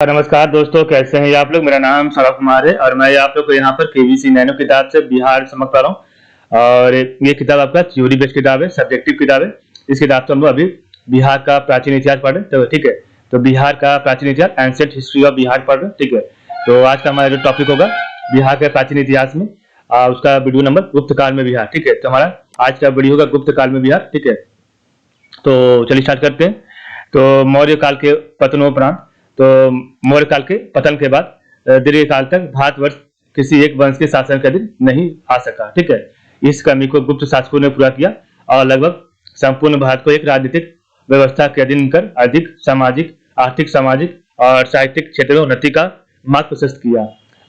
नमस्कार दोस्तों, कैसे हैं आप लोग। मेरा नाम सौरभ कुमार है और मैं आप लोग को यहाँ पर केवीसी नैनो किताब से बिहार समझ पा रहा हूँ। और ये किताब आपका थ्योरी बेस्ड किताब है, सब्जेक्टिव किताब है। इस किताब से हम लोग अभी बिहार का प्राचीन इतिहास पढ़ रहे हैं, तो ठीक है। तो बिहार का प्राचीन इतिहास, एंशिएंट हिस्ट्री ऑफ बिहार पढ़ रहे हैं, ठीक है। तो आज का हमारा जो टॉपिक होगा बिहार के प्राचीन इतिहास में, उसका वीडियो नंबर गुप्त काल में बिहार, ठीक है। तो हमारा आज का वीडियो होगा गुप्त काल में बिहार, ठीक है। तो चलिए स्टार्ट करते हैं। तो मौर्य काल के पतनोपरांत, तो मौर्य काल के पतन के बाद दीर्घ काल तक भारतवर्ष किसी एक वंश के शासन के अधीन नहीं आ सका, ठीक है। इस कमी को गुप्त शासकों ने पूरा किया और लगभग संपूर्ण भारत को एक राजनीतिक व्यवस्था के अधीन कर अधिक सामाजिक, आर्थिक, सामाजिक और साहित्यिक क्षेत्र में उन्नति का मार्ग प्रशस्त किया।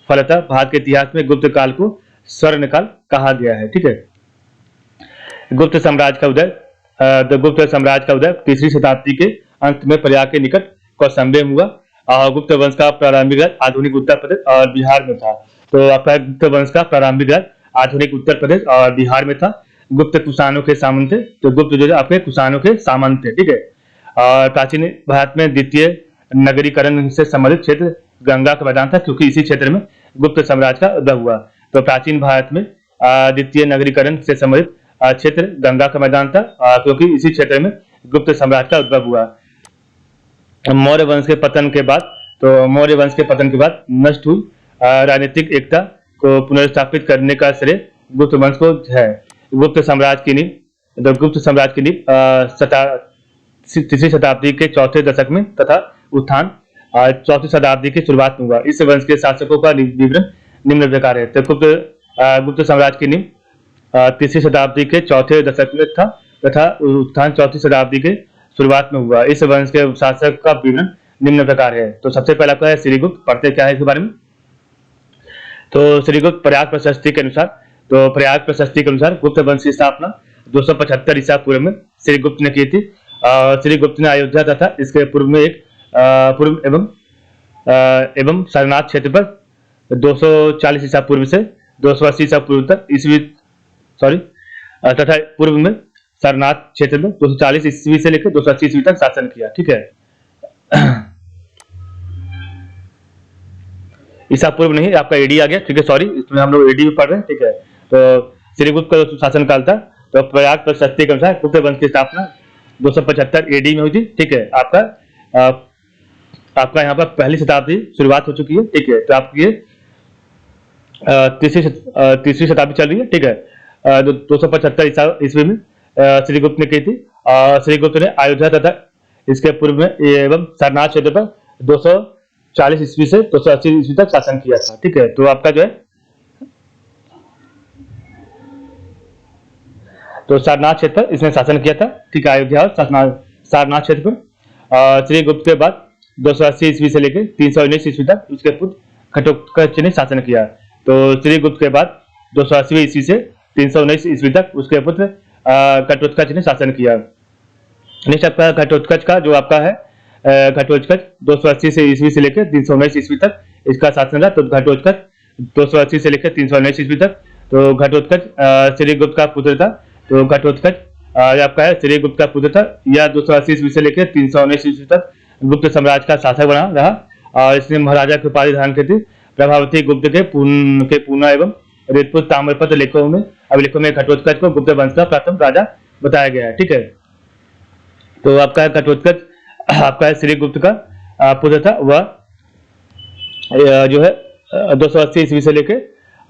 फलतः भारत के इतिहास में गुप्त काल को स्वर्ण काल कहा गया है, ठीक है। गुप्त साम्राज्य का उदय, गुप्त साम्राज्य का उदय तीसरी शताब्दी के अंत में प्रयाग के निकट कौशाम्बी में हुआ। और गुप्त वंश का प्रारंभिक राज्य आधुनिक उत्तर प्रदेश और बिहार में था। तो आपका गुप्त वंश का प्रारंभिक राज्य आधुनिक उत्तर प्रदेश और बिहार में था। गुप्त कुषाणों के सामंत थे, तो गुप्त जो है आपके कुषाणों के सामंत थे, ठीक है। और प्राचीन भारत में द्वितीय नगरीकरण से संबंधित क्षेत्र गंगा का मैदान था, क्योंकि इसी क्षेत्र में गुप्त साम्राज्य का उदय हुआ। तो प्राचीन भारत में द्वितीय नगरीकरण से संबंधित क्षेत्र गंगा का मैदान था, क्योंकि इसी क्षेत्र में गुप्त साम्राज्य का उद्भव हुआ। मौर्य वंश के पतन के बाद, तो मौर्य वंश के पतन के बाद नष्ट हुई राजनीतिक एकता को पुनर्स्थापित करने का श्रेय गुप्त वंश को है। गुप्त साम्राज्य की नींव, तो गुप्त साम्राज्य की नींव तीसरी शताब्दी के चौथे दशक में तथा उत्थान चौथी शताब्दी की शुरुआत में हुआ। इस वंश के शासकों का विवरण निम्न प्रकार है। तो गुप्त साम्राज्य की नींव तीसरी शताब्दी के चौथे दशक में था तथा उत्थान चौथी शताब्दी के शुरुआत में हुआ। इस वंश के शासक का विवरण निम्न प्रकार है। तो सबसे पहला क्या है, श्रीगुप्त। पढ़ते क्या है इसके बारे में। तो श्रीगुप्त प्रयाग प्रशस्ति के अनुसार, तो प्रयाग प्रशस्ति के अनुसार गुप्त वंश की स्थापना 275 ईसा पूर्व में श्रीगुप्त ने की थी। श्रीगुप्त ने अयोध्या तथा इसके पूर्व में एक पूर्व एवं सारनाथ क्षेत्र पर 240 ईसा पूर्व से 280 ईसा पूर्व तक तथा पूर्व में सारनाथ क्षेत्र में 240 ईस्वी से लेकर 280 ईस्वी तक शासन किया, ठीक है। ईसा पूर्व नहीं, आपका एडी आ गया, ठीक है, सॉरी, इसमें हम लोग एडी भी पढ़ रहे हैं, ठीक है। तो श्रीगुप्त का शासन काल था। तो प्रयाग प्रशस्ति के अनुसार गुप्त वंश की स्थापना 275 एडी में हुई थी, ठीक है। आपका यहाँ पर पहली शताब्दी शुरुआत हो चुकी है, ठीक है। तो आपकी तीसरी शताब्दी चल रही है, ठीक है। 275 ईस्वी में श्रीगुप्त ने की थी। श्रीगुप्त ने अयोध्या तथा इसके पूर्व में एवं सारनाथ क्षेत्र पर 240 ईस्वी से 280 ईस्वी तक शासन किया था, ठीक है। तो आपका जो है, तो सारनाथ क्षेत्र पर इसने शासन किया था, ठीक है। अयोध्या और सारनाथ क्षेत्र पर श्रीगुप्त के बाद 280 ईस्वी से लेकर 319 ईस्वी तक उसके पुत्र घटोत्कच ने शासन किया। तो श्रीगुप्त के बाद 280 ईस्वी से 319 ईस्वी तक उसके पुत्र घटोत्कच ने शासन किया। नेक्स्ट आपका घटोत्कच का जो आपका है, घटोत्कच 280 से ईस्वी से लेकर 319 ईस्वी तक इसका शासन रहा। तो घटोत्कच 280 से लेकर 319 ईस्वी तक, तो घटोत्कच श्रीगुप्त का पुत्र था। तो घटोत्कच आपका है श्रीगुप्त का पुत्र था। यह 280 ईस्वी से लेकर 319 ईस्वी तक गुप्त साम्राज्य का शासक बना रहा और इसने महाराजा की उपाधि धारण की थी। प्रभावती गुप्त के पूर्णा एवं रेतपुर ताम्रपत्र अभिलेखों में घटोत्कच को गुप्त वंश का प्रथम राजा बताया गया है, ठीक है। तो आपका घटोत्कच आपका श्रीगुप्त का पुत्र था। वह जो है 280 ईस्वी से लेकर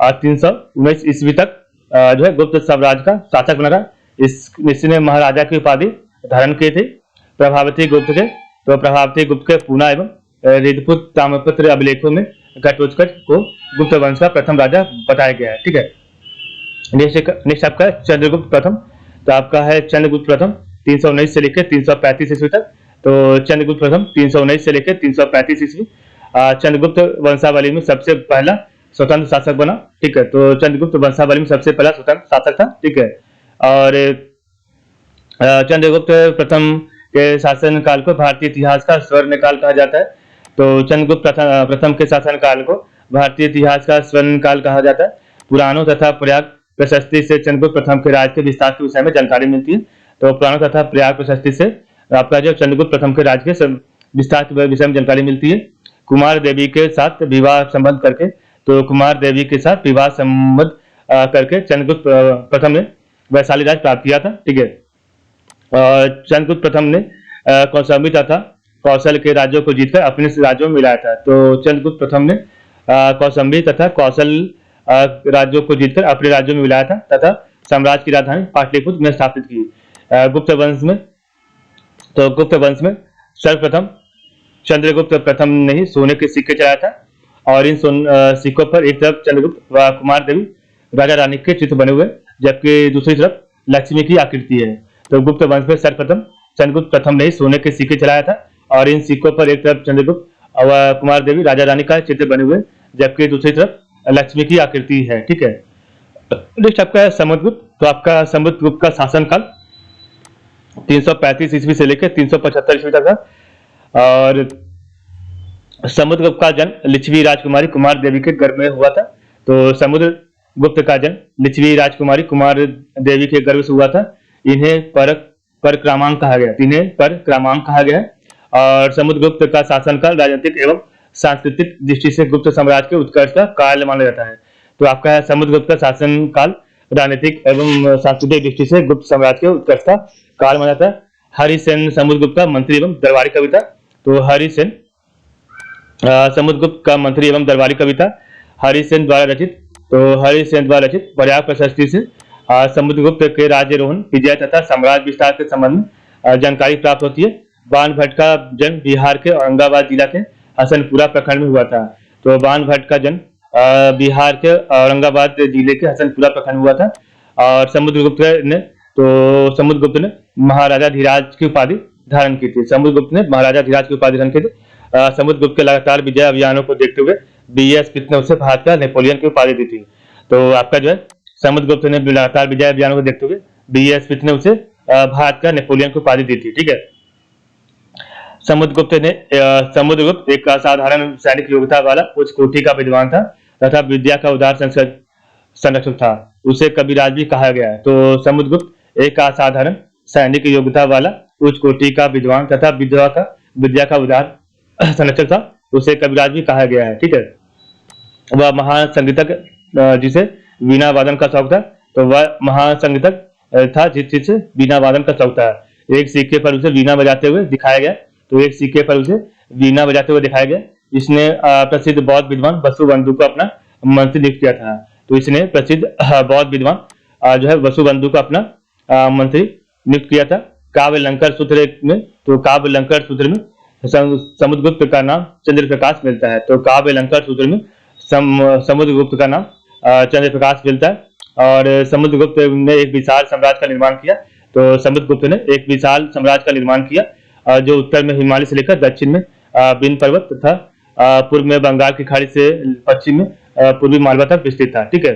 319 ईस्वी तक जो है गुप्त साम्राज्य का शासक बना रहा। इसने महाराजा की उपाधि धारण की थी प्रभावती गुप्त के। तो प्रभावती गुप्त के पूर्णा एवं रेतपुर ताम्रपत्र अभिलेखों में घटोत्कच को गुप्त वंश का प्रथम राजा बताया गया है, ठीक है। नेक्स्ट आपका है चंद्रगुप्त प्रथम। तो आपका है चंद्रगुप्त प्रथम 319 से लेकर 335 ईस्वी तक। तो चंद्रगुप्त प्रथम 319 से लेकर 335 ईस्वी चंद्रगुप्त वंशावली में सबसे पहला स्वतंत्र शासक बना, ठीक है। तो चंद्रगुप्त वंशावली में सबसे पहला स्वतंत्र शासक था, ठीक है। और चंद्रगुप्त प्रथम के शासन काल को भारतीय इतिहास का स्वर्ण काल कहा जाता है। तो चंद्रगुप्त प्रथम के शासन काल को भारतीय इतिहास का स्वर्ण काल कहा जाता है। पुराणों तथा प्रयाग प्रशस्ति से चंद्रगुप्त प्रथम के राज्य के विस्तार के विषय में जानकारी मिलती है। तो पुराणों तथा प्रयाग प्रशस्ति से आपका जो चंद्रगुप्त प्रथम के राज्य के विस्तार के विषय में जानकारी मिलती है। कुमार देवी के साथ विवाह संबंध करके, तो कुमार देवी के साथ विवाह संबंध करके चंद्रगुप्त प्रथम ने वैशाली राज्य प्राप्त किया था। ठीक है, चंद्रगुप्त प्रथम ने कौशाम्बी तथा कौशल के राज्यों को जीतकर अपने राज्यों में मिलाया था। तो चंद्रगुप्त प्रथम ने कौशाम्बी तथा कौशल राज्यों को जीतकर अपने राज्यों में मिलाया था तथा साम्राज्य की राजधानी पाटलिपुत्र में स्थापित की। गुप्त वंश में, तो गुप्त वंश में सर्वप्रथम चंद्रगुप्त प्रथम ने ही सोने के सिक्के चलाया था और इन सिक्कों पर एक तरफ चंद्रगुप्त व कुमार देवी राजा रानी के चित्र बने हुए, जबकि दूसरी तरफ लक्ष्मी की आकृति है। तो गुप्त वंश में सर्वप्रथम चंद्रगुप्त प्रथम ने ही सोने के सिक्के चलाया था और इन सिक्कों पर एक तरफ चंद्रगुप्त व कुमार देवी राजा रानी का चित्र बने हुए, जबकि दूसरी तरफ लक्ष्मी की आकृति है। ठीक है, नेक्स्ट आपका है समुद्रगुप्त। तो आपका समुद्रगुप्त का शासनकाल 335 ईस्वी से लेकर 375 ईस्वी तक था और समुद्रगुप्त का जन्म लिच्छवी राजकुमारी कुमार देवी के गर्भ में हुआ था। तो समुद्रगुप्त का जन्म लिच्छवी राजकुमारी कुमार देवी के गर्भ से हुआ था। इन्हें परक्रमांक कहा गया, इन्हें परक्रमांक कहा गया है। और समुद्रगुप्त का शासनकाल राजनीतिक एवं सांस्कृतिक दृष्टि से गुप्त साम्राज्य के उत्कर्ष का काल माना जाता है। तो आपका है समुद्रगुप्त का शासनकाल राजनीतिक एवं सांस्कृतिक दृष्टि से गुप्त साम्राज्य के उत्कर्ष का काल माना जाता है। हरिसेन समुद्रगुप्त का मंत्री एवं दरबारी कवि था। तो हरिसेन समुद्रगुप्त का मंत्री एवं दरबारी कवि था। हरिसेन द्वारा रचित, तो हरिसेन द्वारा रचित पर्याप्त प्रशस्ति से समुद्रगुप्त के राज्यरोहण, विजय तथा साम्राज्य विस्तार के संबंध में जानकारी प्राप्त होती है। बाण भट्ट का जन्म बिहार के औरंगाबाद जिला के हसनपुरा प्रखंड में हुआ था। तो बाण भट्ट का जन्म बिहार के औरंगाबाद जिले के हसनपुरा प्रखंड में हुआ था। और समुद्रगुप्त ने महाराजा धीराज की उपाधि धारण की थी। समुद्रगुप्त ने महाराजा धीराज की उपाधि धारण की थी। समुद्रगुप्त के लगातार विजय अभियानों को देखते हुए बीएस पित्त ने उसे भारत का नेपोलियन की उपाधि दी थी। तो आपका जो है समुद्रगुप्त ने लगातार विजय अभियानों को देखते हुए बीएस पित्त ने उसे भारत का नेपोलियन की उपाधि दी थी। ठीक है, समुद्रगुप्त एक असाधारण सैनिक योग्यता वाला उच्च कोटि का विद्वान था तथा विद्या का उदार संरक्षक था। उसे कविराज भी कहा गया है। तो समुद्रगुप्त एक असाधारण सैनिक योग्यता वाला उच्च कोटि का विद्वान तथा विद्या का उदार संरक्षक था। उसे कविराज भी कहा गया है। ठीक है, वह महान संगीतक जिसे वीणा वादन का शौक था। तो वह महान संगीतक था जिसे वीणा वादन का शौक था। एक सिक्के पर उसे वीणा बजाते हुए दिखाया गया। तो एक सिक्के पर उसे वीणा बजाते हुए दिखाया गया। इसने प्रसिद्ध बौद्ध विद्वान वसुबंधु को अपना मंत्री नियुक्त किया था। तो इसने प्रसिद्ध बौद्ध विद्वान जो है वसुबंधु को अपना मंत्री नियुक्त किया था। काव्य अलंकार सूत्र में, तो काव्य अलंकार सूत्र में समुद्रगुप्त का नाम चंद्र प्रकाश मिलता है। तो काव्य अलंकार सूत्र में समुद्रगुप्त का नाम चंद्र प्रकाश मिलता है। और समुद्रगुप्त ने एक विशाल साम्राज्य का निर्माण किया। तो समुद्रगुप्त ने एक विशाल साम्राज्य का निर्माण किया जो उत्तर में हिमालय से लेकर दक्षिण में विंध्य पर्वत तथा पूर्व में बंगाल की खाड़ी से पश्चिम में पूर्वी मालवा तक विस्तृत था। ठीक है,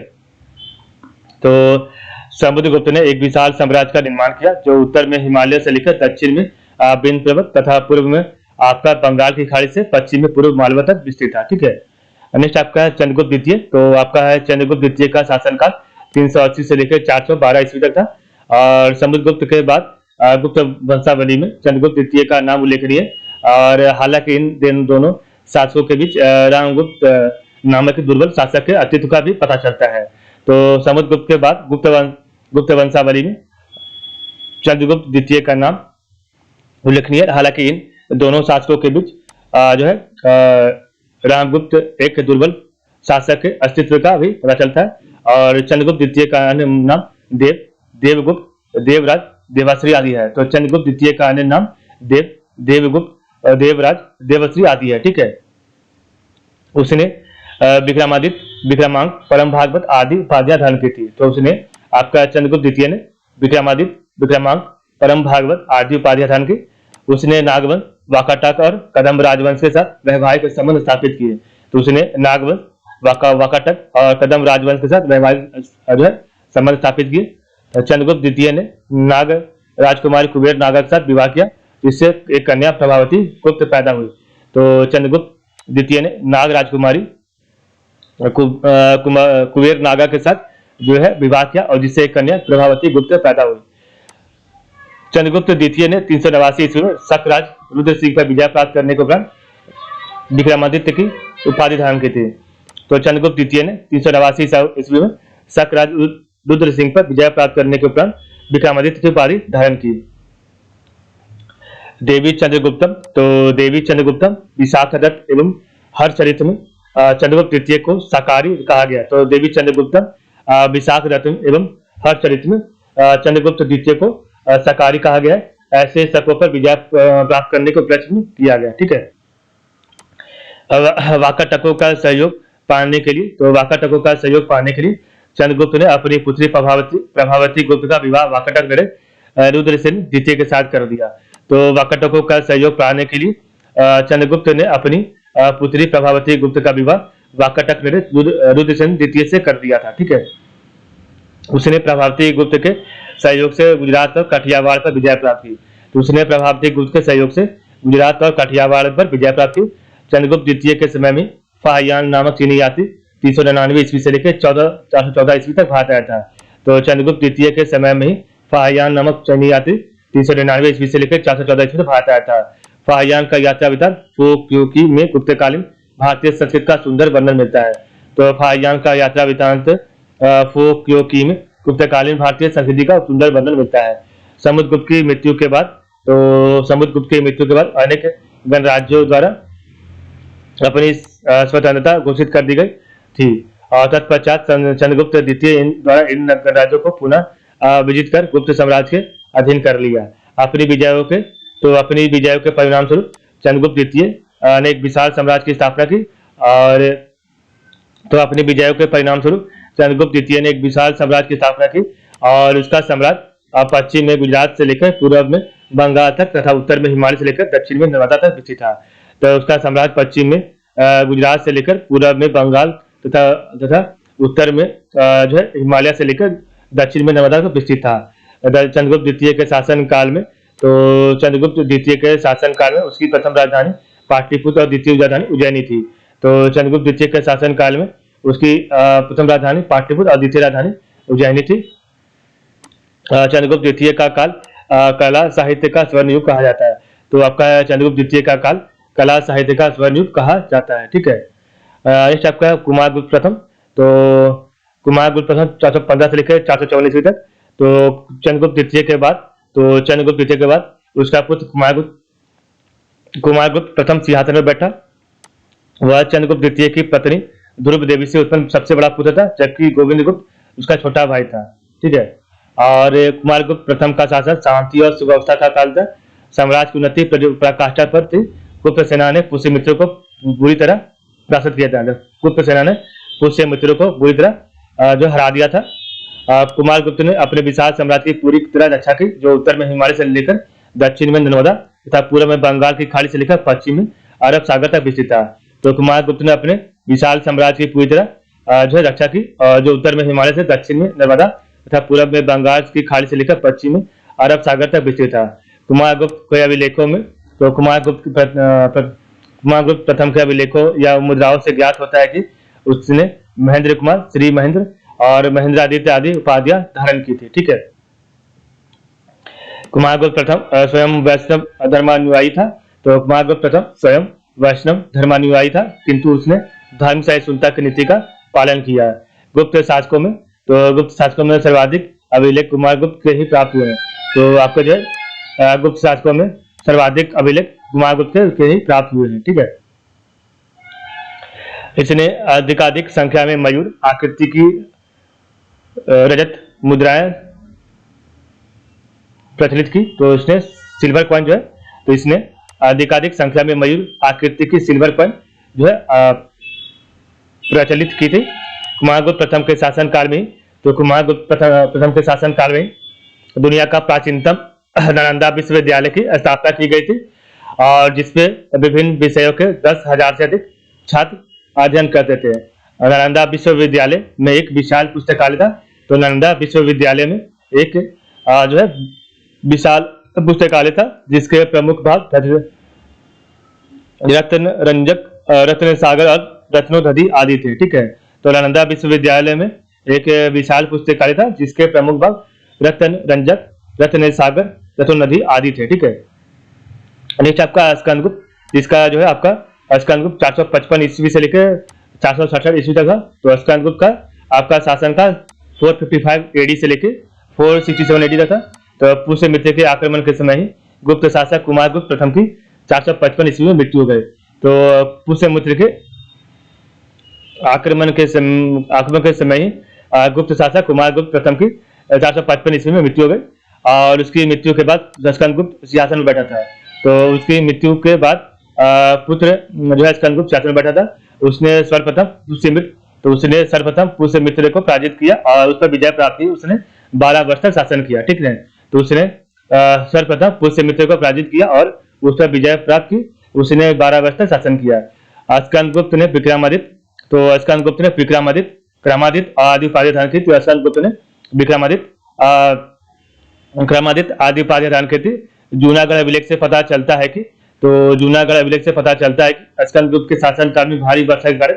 तो समुद्रगुप्त ने एक विशाल साम्राज्य का निर्माण किया जो उत्तर में हिमालय से लेकर दक्षिण में विंध्य पर्वत तथा पूर्व में आपका बंगाल की खाड़ी से पश्चिम में पूर्व मालवा तक विस्तृत था। ठीक है, नेक्स्ट आपका है चंद्रगुप्त द्वितीय। तो आपका है चंद्रगुप्त द्वितीय का शासनकाल 380 से लेकर 412 ईस्वी तक था। और समुद्रगुप्त के बाद गुप्त वंशावली में चंद्रगुप्त द्वितीय का नाम उल्लेखनीय है। और हालांकि इन दोनों शासकों के बीच रामगुप्त नामक दुर्बल शासक के अस्तित्व का भी पता चलता है। तो समुद्रगुप्त के बाद गुप्त वंशावली में चंद्रगुप्त द्वितीय का नाम उल्लेखनीय है। हालांकि इन दोनों शासकों के बीच जो है रामगुप्त एक दुर्बल शासक के अस्तित्व का भी पता चलता है। और चंद्रगुप्त द्वितीय का अन्य नाम देवगुप्त, देवराज, देवाश्री आदि है। तो चंद्रगुप्त द्वितीय का अन्य नाम देवगुप्त, देवराज, देवश्री आदि है। ठीक है, उसने विक्रमादित्य, विक्रमांक, परम भागवत आदि उपाधियां धारण की थी। तो उसने आपका चंद्रगुप्त द्वितीय ने विक्रमादित्य, विक्रमांक, परम भागवत आदि उपाधियां धारण की। उसने नागवंश, वाकाटक और कदम्ब राजवंश के साथ वैवाहिक संबंध स्थापित किए। तो उसने नागवंश, वाकाटक और कदम्ब राजवंश के साथ वैवाहिक संबंध स्थापित किए। चंद्रगुप्त द्वितीय ने नाग राजकुमारी कुबेर नागा के साथ विवाह किया, जिससे एक कन्या प्रभावती गुप्त पैदा हुई। तो चंद्रगुप्त द्वितीय ने नाग राजकुमारी कुबेर नागा के साथ जो है विवाह किया और जिससे एक कन्या प्रभावती गुप्त पैदा हुई। चंद्रगुप्त द्वितीय ने 389 ईस्वी में शकराज रुद्र सिंह पर विजय प्राप्त करने के उपरांत विक्रमादित्य की उपाधि धारण की थी। तो चंद्रगुप्त द्वितीय ने 389 ईस्वी में शक राज रुद्र सिंह पर विजय प्राप्त करने के उपरांत विक्रमादित्य की उपाधि धारण की। देवी चंद्रगुप्तम, तो देवी चंद्रगुप्तम विशाख दत्त एवं हर्षचरित में चंद्रगुप्त द्वितीय को शाकाहारी कहा गया। तो देवी चंद्रगुप्तम विशाख दत्त एवं हर्षचरित में चंद्रगुप्त द्वितीय को शाकाहारी कहा गया है। ऐसे शकों पर विजय प्राप्त करने को प्रयत्न किया गया। ठीक है, वाकाटकों का सहयोग पाने के लिए, तो वाकाटकों का सहयोग पाने के लिए चंद्रगुप्त ने अपनी पुत्री प्रभावती गुप्त का विवाह वाकाटक नरेश रुद्रसेन द्वितीय के साथ कर दिया। तो वाकाटकों का सहयोग पाने के लिए चंद्रगुप्त ने अपनी पुत्री प्रभावती गुप्त का विवाह वाकाटक नरेश रुद्रसेन द्वितीय से कर दिया था। ठीक है, उसने प्रभावती गुप्त के सहयोग से गुजरात और कठियावाड़ पर विजय प्राप्त की। तो उसने प्रभावती गुप्त के सहयोग से गुजरात और कठियावाड़ पर विजय प्राप्त की। चंद्रगुप्त द्वितीय के समय में फाहियान नामक चीनी यात्री 399 ईस्वी से लेकर 414 ईस्वी तक भारत आया था। तो चंद्रगुप्त द्वितीय के समय में ही फाहियान नामक चीनी यात्री 399 ईस्वी से लेकर 414 ईस्वी तक भारत आया था। फाहियान का यात्रा वृत्तांत फुक्योकी में गुप्तकालीन भारतीय संस्कृति का सुंदर वर्णन मिलता है। तो फाहियान का यात्रा वृत्तांत फुक्योकी में गुप्तकालीन भारतीय संस्कृति का सुंदर वर्णन मिलता है। समुद्रगुप्त की मृत्यु के बाद, तो समुद्रगुप्त की मृत्यु के बाद अनेक गणराज्यों द्वारा अपनी स्वतंत्रता घोषित कर दी गई थी और तत्पश्चात चंद्रगुप्त द्वितीय द्वारा इन गणराज्यों को पुनः विजित कर गुप्त साम्राज्य के अधीन कर लिया। अपनी विजयों के परिणाम स्वरूप चंद्रगुप्त द्वितीय ने एक विशाल साम्राज्य की स्थापना की और तो अपनी विजयों के परिणाम स्वरूप चंद्रगुप्त द्वितीय ने एक विशाल साम्राज्य की स्थापना की और उसका साम्राज्य पश्चिम में गुजरात से लेकर पूर्व में बंगाल तक तथा उत्तर में हिमालय से लेकर दक्षिण में नर्मदा तक विस्तृत था। तो उसका साम्राज्य पश्चिम में गुजरात से लेकर पूर्व में बंगाल तथा उत्तर में जो है हिमालय से लेकर दक्षिण में नर्मदा तक विस्तृत था। चंद्रगुप्त द्वितीय के शासन काल में, तो चंद्रगुप्त द्वितीय के शासन काल में उसकी प्रथम राजधानी पाटलिपुत्र और द्वितीय राजधानी उज्जैनी थी। तो चंद्रगुप्त द्वितीय के शासन काल में उसकी प्रथम राजधानी पाटलिपुत्र और द्वितीय राजधानी उज्जैनी थी। चंद्रगुप्त द्वितीय का काल कला साहित्य का स्वर्ण युग कहा जाता है। तो आपका चंद्रगुप्त द्वितीय का काल कला साहित्य का स्वर्ण युग कहा जाता है। ठीक है, नेक्स्ट आपका कुमारगुप्त प्रथम। तो कुमारगुप्त प्रथम 415 से लेकर 454 ईस्वी तक। तो चंद्रगुप्त द्वितीय के बाद उसका पुत्र कुमारगुप्त प्रथम सिंहासन पर बैठा। वह चंद्रगुप्त द्वितीय की पत्नी ध्रुव देवी से उत्पन्न सबसे बड़ा पुत्र था, जबकि गोविंद गुप्त उसका छोटा भाई था। ठीक है, और कुमारगुप्त प्रथम का शासन शांति और सुव्यवस्था का काल था। साम्राज्य की उन्नति पराकाष्ठा पर थी। गुप्त सेना ने पुष्यमित्रों को बुरी तरह परास्त किया था। गुप्त सेना ने पुष्यमित्रों को बुरी तरह जो हरा दिया था। कुमारगुप्त ने अपने विशाल साम्राज्य की पूरी तरह रक्षा की, जो उत्तर में हिमालय से लेकर दक्षिण में नर्मदा तथा पूर्व में बंगाल की खाड़ी से लेकर पश्चिम में अरब सागर तक विस्तृत था। तो कुमारगुप्त ने अपने विशाल साम्राज्य की पूरी तरह जो रक्षा की और जो उत्तर में हिमालय से दक्षिण में नर्मदा तथा पूर्व में बंगाल की खाड़ी से लेकर पश्चिम में अरब सागर तक विस्तृत था। कुमारगुप्त के अभिलेखों में, तो कुमारगुप्त प्रथम के अभिलेखों या मुद्राओं से ज्ञात होता है कि उसने महेंद्र कुमार, श्री महेंद्र और महेंद्रादित्य आदि उपाधियां धारण की थी। ठीक है, कुमारगुप्त प्रथम स्वयं वैष्णव धर्मानुयायी था। तो कुमारगुप्त प्रथम स्वयं वैष्णव धर्मानुयायी था, किंतु उसने धर्म सहिष्णुता की नीति का पालन किया। गुप्त शासकों में सर्वाधिक अभिलेख कुमारगुप्त के ही प्राप्त हुए हैं। तो आपको जो है गुप्त शासकों में सर्वाधिक अभिलेख कुमारगुप्त के ही प्राप्त हुए हैं। ठीक है, इसने अधिकाधिक संख्या में मयूर आकृति की रजत मुद्राएं प्रचलित की। तो इसने सिल्वर कॉइन जो है, तो इसने अधिकाधिक संख्या में मयूर आकृति की सिल्वर कॉइन जो है प्रचलित की थी कुमारगुप्त प्रथम के शासन काल में। तो कुमारगुप्त प्रथम के शासन काल में दुनिया का प्राचीनतम नालंदा विश्वविद्यालय की स्थापना की गई थी और जिसपे विभिन्न विषयों के 10,000 से अधिक छात्र अध्ययन करते थे। नालंदा विश्वविद्यालय में एक विशाल पुस्तकालय था। तो नालंदा विश्वविद्यालय में एक जो है विशाल पुस्तकालय था, जिसके प्रमुख भाग रत्न रंजक, रत्न सागर और रत्नोदधि आदि थे। ठीक है, तो नालंदा विश्वविद्यालय में एक विशाल पुस्तकालय था, जिसके प्रमुख भाग रत्न रंजक, रत्न सागर, रत्नोदधि आदि थे। ठीक है, नेक्स्ट आपका स्कंदगुप्त, जिसका जो है आपका स्कंदगुप्त 455 ईस्वी से लेकर 467 ईस्वी तक था। तो स्कंदगुप्त का आपका शासन का 455 एडी से लेकर 467 एडी तक था। तो पुष्य मित्र के आक्रमण के समय ही गुप्त शासक कुमारगुप्त प्रथम की 455 ईस्वी में मृत्यु हो गई। तो पुष्य मित्र के आक्रमण के समय ही गुप्त शासक कुमारगुप्त प्रथम की 455 ईस्वी में मृत्यु हो गई। और उसकी मृत्यु के बाद स्कंदगुप्त सिंहासन में बैठा था। तो उसकी मृत्यु के बाद पुत्र जो है स्कंदगुप्त सिंहासन में बैठा था। उसने सर्वप्रथम पुष्य मित्र को पराजित किया और उस पर विजय प्राप्त की। उसने 12 वर्ष तक शासन किया, ठीक है। तो उसने सर्वप्रथम पुष्य मित्र को पराजित किया और उस पर विजय प्राप्त की। उसने 12 वर्ष तक शासन किया। स्कंदगुप्त ने क्रमादित्य आदि उपाधि धारण की। तो स्कंदगुप्त ने क्रमादित्य आदि उपाधि धारण की थी। जूनागढ़ अभिलेख से पता चलता है कि स्कंदगुप्त के शासनकाल में भारी वर्षा के कारण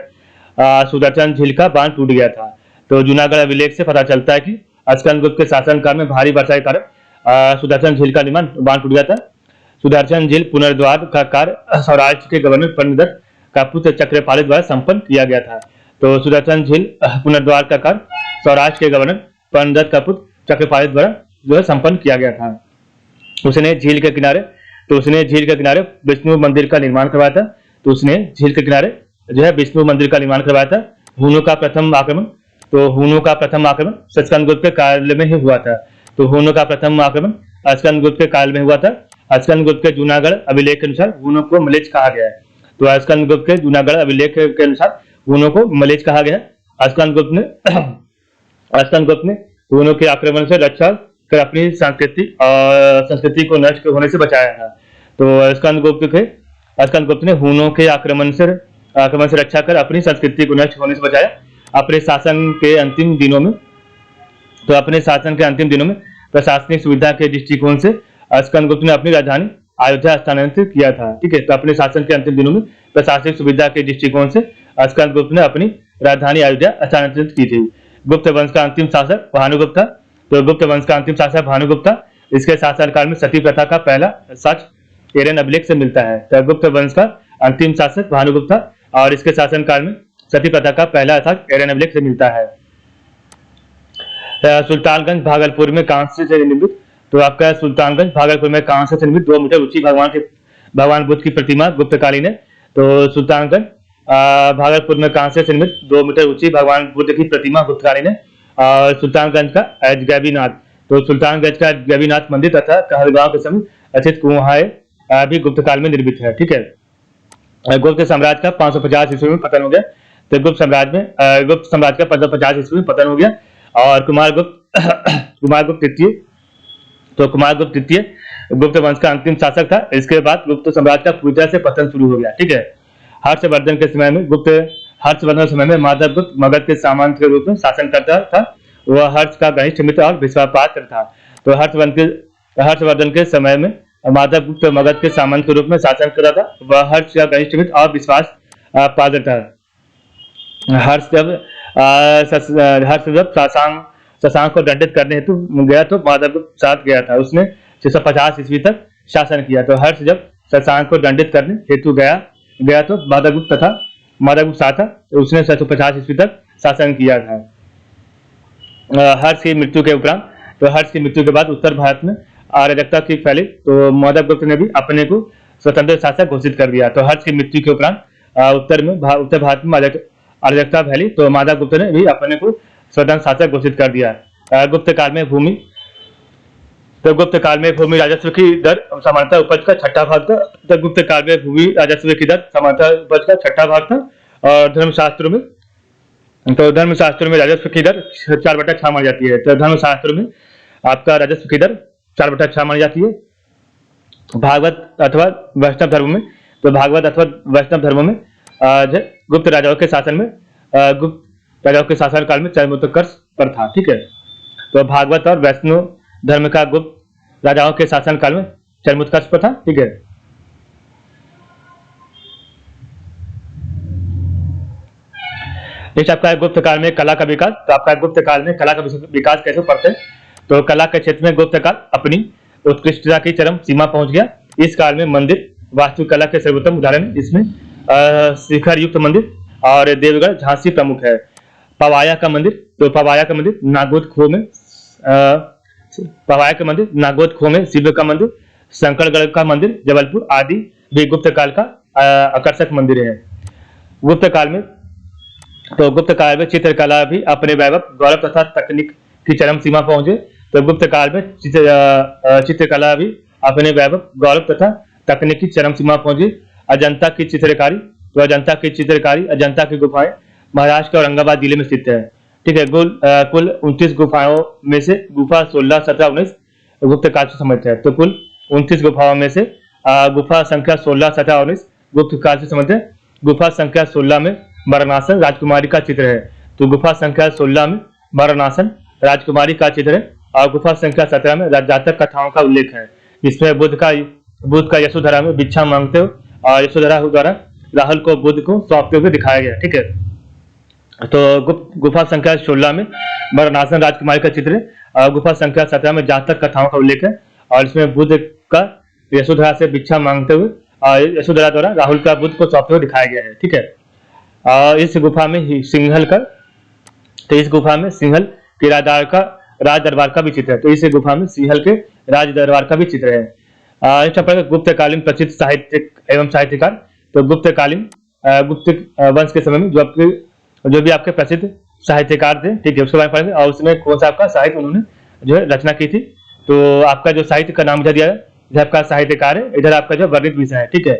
सुदर्शन झील का बांध टूट गया था। तो जूनागढ़ अभिलेख से पता चलता है कि स्कंदगुप्त के शासनकाल में भारी वर्षा के कारण सुदर्शन झील का बांध टूट गया था। सुदर्शन झील पुनर्द्वार का कार्य सौराष्ट्र के गवर्नर पंडित का पुत्र चक्रपाली द्वारा संपन्न किया गया था। तो सुदर्शन झील पुनर्द्वार का कार्य सौराष्ट्र के गवर्नर पंडित का पुत्र चक्रपाली द्वारा जो है संपन्न किया गया था। उसने झील के किनारे विष्णु मंदिर का निर्माण करवाया था। तो उसने झील के किनारे जो है विष्णु मंदिर का निर्माण करवाया था। हुनों का प्रथम आक्रमण स्कंदगुप्त के काल में ही हुआ था। तो हुनों का प्रथम आक्रमण स्कंदगुप्त के काल में हुआ था। स्कंदगुप्त के जूनागढ़ अभिलेख के अनुसार हुनों को मलेच्छ कहा गया है। तो स्कंदगुप्त के जूनागढ़ अभिलेख के अनुसार हुनों को मलेच्छ कहा गया है। स्कंदगुप्त ने हुनों के आक्रमण से रक्षा कर अपनी संस्कृति को नष्ट होने से बचाया था। तो स्कंदगुप्त ने हुनों के आक्रमण से रक्षा कर अपनी संस्कृति को नष्ट होने से बचाया। अपने शासन के अंतिम दिनों में प्रशासनिक सुविधा के दृष्टिकोण से स्कंदगुप्त ने अपनी राजधानी अयोध्या स्थानांतरित किया था, ठीक है। तो अपने शासन के अंतिम दिनों में प्रशासनिक सुविधा के दृष्टिकोण से स्कंदगुप्त ने अपनी राजधानी अयोध्या स्थानांतरित की थी। गुप्त वंश का अंतिम शासक भानुगुप्त था। तो गुप्त वंश का अंतिम शासक भानुगुप्त था। इसके शासनकाल में सती प्रथा का पहला साक्ष्य एरन अभिलेख से मिलता है। तो गुप्त वंश का अंतिम शासक भानुगुप्त था और इसके शासनकाल में सती प्रथा का पहला साक्ष्य एरन अभिलेख से मिलता है। सुल्तानगंज भागलपुर में कांस्य से निर्मित, तो आपका सुल्तानगंज भागलपुर में कांस्य से निर्मित 2 मीटर ऊंची भगवान बुद्ध की प्रतिमा गुप्तकालीन है। तो सुल्तानगंज भागलपुर में कांस्य से निर्मित 2 मीटर ऊंची भगवान बुद्ध की प्रतिमा गुप्तकालीन है। और सुल्तानगंज का अजगैबीनाथ, तो सुल्तानगंज का अजगैबीनाथ मंदिर तथा कहलगांव के समीप स्थित कुहां भी गुप्त काल में निर्मित है, ठीक है। गुप्त साम्राज्य का 550 ईस्वी में पतन हो गया। तो गुप्त साम्राज्य का 550 ईस्वी में पतन हो गया। और कुमारगुप्त तृतीय गुप्त वंश का अंतिम शासक था। इसके बाद गुप्त साम्राज्य का पूरी तरह से पतन शुरू हो गया, ठीक है। हर्षवर्धन के समय में माधव गुप्त मगध के सामंत के रूप में शासन करता था। वह हर्ष का घनिष्ठ मित्र और विश्वासपात्र था। तो हर्षवर्धन के समय में माधव गुप्त मगध के सामंत के रूप में शासन करता था। वह हर्ष का घनिष्ठ मित्र और विश्वास पात्र था। हर्ष जब शशांक को दंडित करने हेतु गया तो माधव गुप्त साथ गया था। उसने 650 ईस्वी तक शासन किया। तो हर्ष जब शशांक को दंडित करने हेतु गया तो माधव गुप्त साथ था। तो उसने 650 ईस्वी तक शासन किया था। हर्ष की मृत्यु के बाद उत्तर भारत में अराजकता की फैली। तो माधव गुप्त ने भी अपने को स्वतंत्र शासक घोषित कर दिया। तो हर्ष की मृत्यु के उपरांत उत्तर भारत में अराजकता फैली। तो माधव गुप्त ने भी अपने को स्वतंत्र शासक घोषित कर दिया। गुप्त काल में भूमि राजस्व की दर सामान्यतः उपज का छठा भाग था। तो गुप्त काल में भूमि राजस्व की दर सामान्यतः उपज का छठा भाग था। और धर्मशास्त्रों में राजस्व की दर 4/6 मानी जाती है। तो धर्मशास्त्रों में आपका राजस्व की दर 4/6 मानी जाती है। भागवत अथवा वैष्णव धर्मों में गुप्त राजाओं के शासन काल में चरमोत्कर्ष पर था, ठीक है। तो भागवत और वैष्णव धर्म का गुप्त राजाओं के शासन काल में चरमोत्कर्ष पर था, ठीक है। नेक्स्ट आपका गुप्त काल में कला का विकास। तो आपका गुप्त काल में कला का विकास कैसे पढ़ते हैं। तो कला के क्षेत्र में गुप्त काल अपनी उत्कृष्टता की चरम सीमा पहुंच गया। इस काल में मंदिर वास्तुकला के सर्वोत्तम उदाहरण है। इसमें शिखर युक्त मंदिर, और देवगढ़ झांसी प्रमुख है। पवाया का मंदिर, तो पवाया का मंदिर नागोद खो में पवाया का मंदिर नागोद खो में शिव का मंदिर, शंकरगढ़ का मंदिर जबलपुर आदि भी गुप्त काल का आकर्षक मंदिर है। गुप्त काल में गुप्त काल में चित्रकला भी अपने वैभव गौरव तथा तकनीक की चरम सीमा पहुंचे। तो गुप्त काल में चित्रकला भी अपने वैभव गौरव तथा तकनीक की चरम सीमा पहुंची। अजंता की चित्रकारी, तो अजंता की चित्रकारी, अजंता की गुफाएं महाराष्ट्र के औरंगाबाद जिले में स्थित है। ठीक है, कुल 29 गुफाओं में से गुफा 16, 17, 19 गुप्त काल से संबंधित है। तो कुल 29 गुफाओं में से गुफा संख्या 16, 17, 19 गुप्त काल से संबंधित है। गुफा संख्या 16 में वाराणसन राजकुमारी का चित्र है। तो गुफा संख्या 16 में वाराणसन राजकुमारी का चित्र है, और गुफा संख्या 17 में जातक कथाओं का उल्लेख है। इसमें बुद्ध का यशोधरा में भिक्षा मांगते हुए और यशोधरा द्वारा राहुल को बुद्ध को सौंपते हुए दिखाया गया। ठीक है, तो गुफा संख्या 16 में वाराणसन राजकुमारी का चित्र है, और गुफा संख्या 17 में जातक कथाओं का उल्लेख है, और इसमें बुद्ध का यशोधरा से भिक्षा मांगते हुए और यशोधरा द्वारा राहुल का बुद्ध को सौंपते हुए दिखाया गया है। ठीक है, इस गुफा में सिंहल के राज दरबार का भी चित्र है। तो इस गुफा में सिंहल के राज दरबार का भी चित्र है। गुप्तकालीन प्रसिद्ध साहित्यिक एवं साहित्यकार, तो गुप्त वंश के समय में जो भी आपके प्रसिद्ध साहित्यकार थे, ठीक है, उसके बारे में पढ़ेंगे, और उसमें कौन सा आपका साहित्य उन्होंने जो है रचना की थी। तो आपका जो साहित्य का नाम इधर दिया है, इधर आपका साहित्यकार है, इधर आपका जो वर्णित विषय है। ठीक है,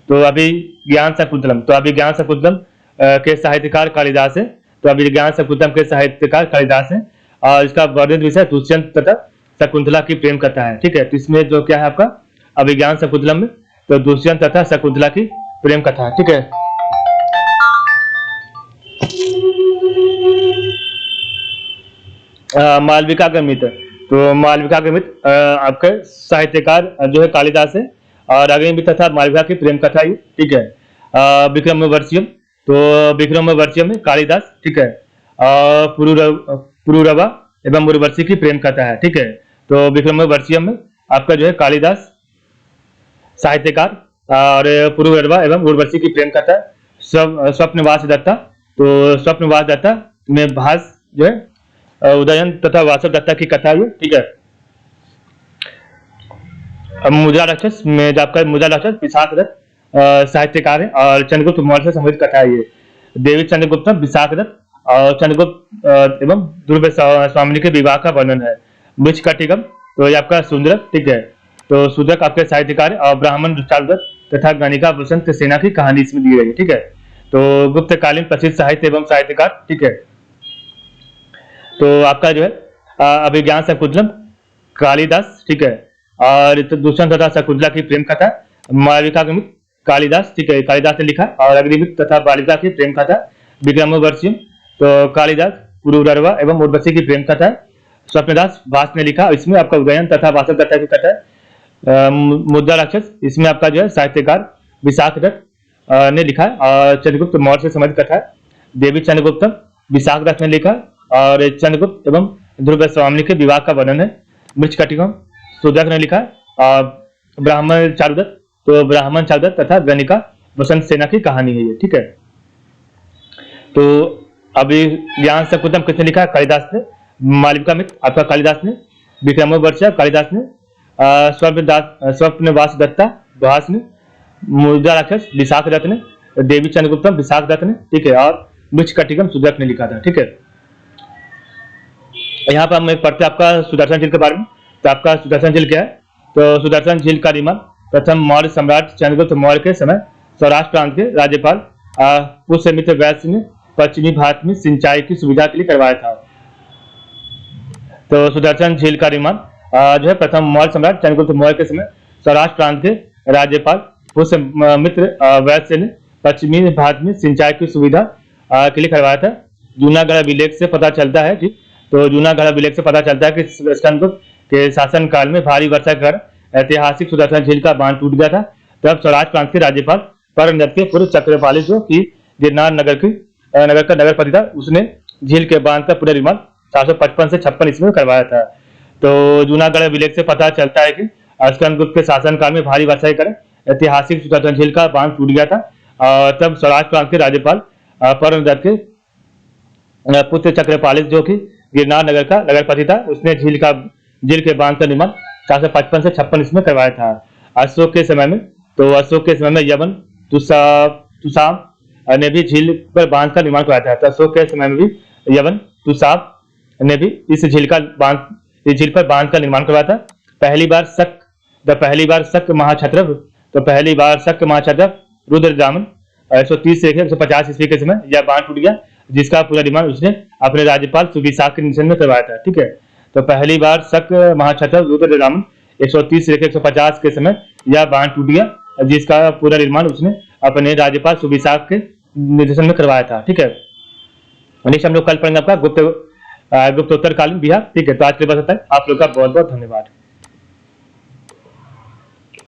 तो अभी ज्ञान शकुंतलम, तो अभी ज्ञान शकुंतलम के साहित्यकार कालिदास है। तो अभी ज्ञान शकुंतलम के साहित्यकार कालिदास है, और इसका वर्णित विषय दुष्यंत तथा शकुंतला की प्रेम कथा है। ठीक है, तो इसमें जो क्या है आपका अभिज्ञान शकुंतलम में, तो दुष्यंत तथा शकुंतला की प्रेम कथा है। ठीक है, मालविका का मित्र, तो मालविका के मित्र आपके साहित्यकार जो है कालिदास है, और अग्निमित्र तथा मालविका की प्रेम कथा ही। ठीक है, विक्रमोर्वशीयम, तो विक्रमोर्वशीयम में कालिदास, ठीक है, पुरूरवा एवं उर्वशी की प्रेम कथा है। ठीक है, तो विक्रमोर्वशीयम में आपका जो है कालिदास साहित्यकार, और पुरूरवा एवं उर्वशी की प्रेम कथा। स्वप्नवास दत्ता, तो स्वप्नवास दत्ता में भास जो है उदयन तथा वासव दत्ता की कथा है। ठीक है, मुद्रा राक्षस में जो आपका मुद्रा राक्षस विशाख दत्त साहित्यकार है, और चंद्रगुप्त मौर्य से संबंधित कथा है ये। देवी चंद्रगुप्त विशाख दत्त और चंद्रगुप्त एवं ध्रुव स्वामिनी के विवाह का वर्णन है। वृक्ष कटिकम, तो ये आपका सुंदरक, ठीक है, तो सुंदरक आपके साहित्यकार है, और ब्राह्मण चारुदत्त तथा गणिका वसंत सेना की कहानी इसमें दी गई है। ठीक है, तो गुप्तकालीन प्रसिद्ध साहित्य एवं साहित्यकार। ठीक है, तो आपका जो है अभिज्ञान शकुंतलम कालिदास, ठीक है, और दुष्यंत तथा शकुंतला की प्रेम कथा। मालविका का मित्र कालिदास, ठीक है, कालिदास ने लिखा, और अग्निमित्र तथा बालिका की प्रेम कथा विक्रमोर्वशीयम, तो कालिदास पुरूरवा एवं उर्वशी की प्रेम कथा स्वप्नदास भास ने लिखा। इसमें आपका उदयन तथा वासव दत्ता की कथा है। मुद्रा राक्षस, इसमें आपका जो है साहित्यकार विशाख दत्त ने लिखा, और चंद्रगुप्त मौर्य से संबंधित कथा है। देवी चंद्रगुप्तम विशाख दत्त ने लिखा, और चंद्रगुप्त एवं ध्रुव स्वामिनी के विवाह का वर्णन है। मृच्छकटिकम सुदर्क ने लिखा, और ब्राह्मण चारुदत्त, तो ब्राह्मण चारुदत्त तथा गणिका वसंत सेना की कहानी है ये। ठीक है, तो अभी ज्ञान शकुंतलम किसने लिखा? कालिदास ने। मालविका मित्र आपका कालिदास ने। विक्रमोर्वशीय कालिदास ने। स्वप्नवास दत्ता भास ने। मुद्रा राक्षस विशाख दत्त ने। देवी चंद्रगुप्तम विशाख दत्त ने, ठीक है, और मृच्छकटिकम सुदर्क ने लिखा था। ठीक है, यहाँ पर हम एक पढ़ते आपका सुदर्शन झील के बारे में। तो आपका सुदर्शन झील क्या है? तो सुदर्शन झील का निर्माण प्रथम मौर्य सम्राट चंद्रगुप्त मौर्य के समय सौराष्ट्र प्रांत के राज्यपाल पुष्यमित्र वैश्य ने पश्चिमी भारत में सिंचाई की सुविधा के लिए करवाया था। तो सुदर्शन झील का निर्माण जो है प्रथम मौर्य सम्राट चंद्रगुप्त मौर्य के समय सौराष्ट्र प्रांत के राज्यपाल पुष्यमित्र वैश्य ने पश्चिमी भारत में सिंचाई की सुविधा के लिए करवाया था। जूनागढ़ अभिलेख से पता चलता है कि स्कंदगुप्त के शासन काल में भारी वर्षा के कारण ऐतिहासिक सुदर्शन झील का बांध टूट गया था। तब सौराष्ट्र प्रांत के राज्यपाल परमदत्त के पूर्व चक्रपाली जो कि गिरनार नगर का नगरपति था, उसने झील के बांध का पुनर्निर्माण 455 से 56 ईस्वी में करवाया था। तो जूनागढ़ अभिलेख से पता चलता है कि स्कंदगुप्त के शासन काल में भारी वर्षा के कारण ऐतिहासिक सुदर्शन झील का बांध टूट गया था। तब स्वराज प्रांत के राज्यपाल परमदत्त के पुत्र चक्रपालित, जो कि गिरनार नगर का नगरपति था, उसने झील के बांध का निर्माण 455 से 56 इसमें करवाया था। अशोक के समय में, यवन तुसाम ने भी झील पर बांध का निर्माण करवाया था। तो अशोक के समय में भी यवन तुसाम ने भी इस झील पर बांध का निर्माण करवाया था। पहली बार शक महाक्षत्रप रुद्रदामन 130 से 150 ईस्वी के समय यह बांध टूट गया, जिसका पूरा निर्माण उसने अपने राज्यपाल सुविशाख के निधन में करवाया था। ठीक है, तो पहली बार शक महाक्षत्रप रुद्रदामन 130 से 150 के समय यह बांध टूट गया, जिसका पूरा निर्माण उसने अपने राज्यपाल सुविशाख के निर्देशन में करवाया था। ठीक है, नेक्स्ट हम लोग कल पढ़ेंगे आपका गुप्तोत्तरकालीन बिहार। ठीक है, तो आज के लिए बस होता है। आप लोग का बहुत बहुत धन्यवाद।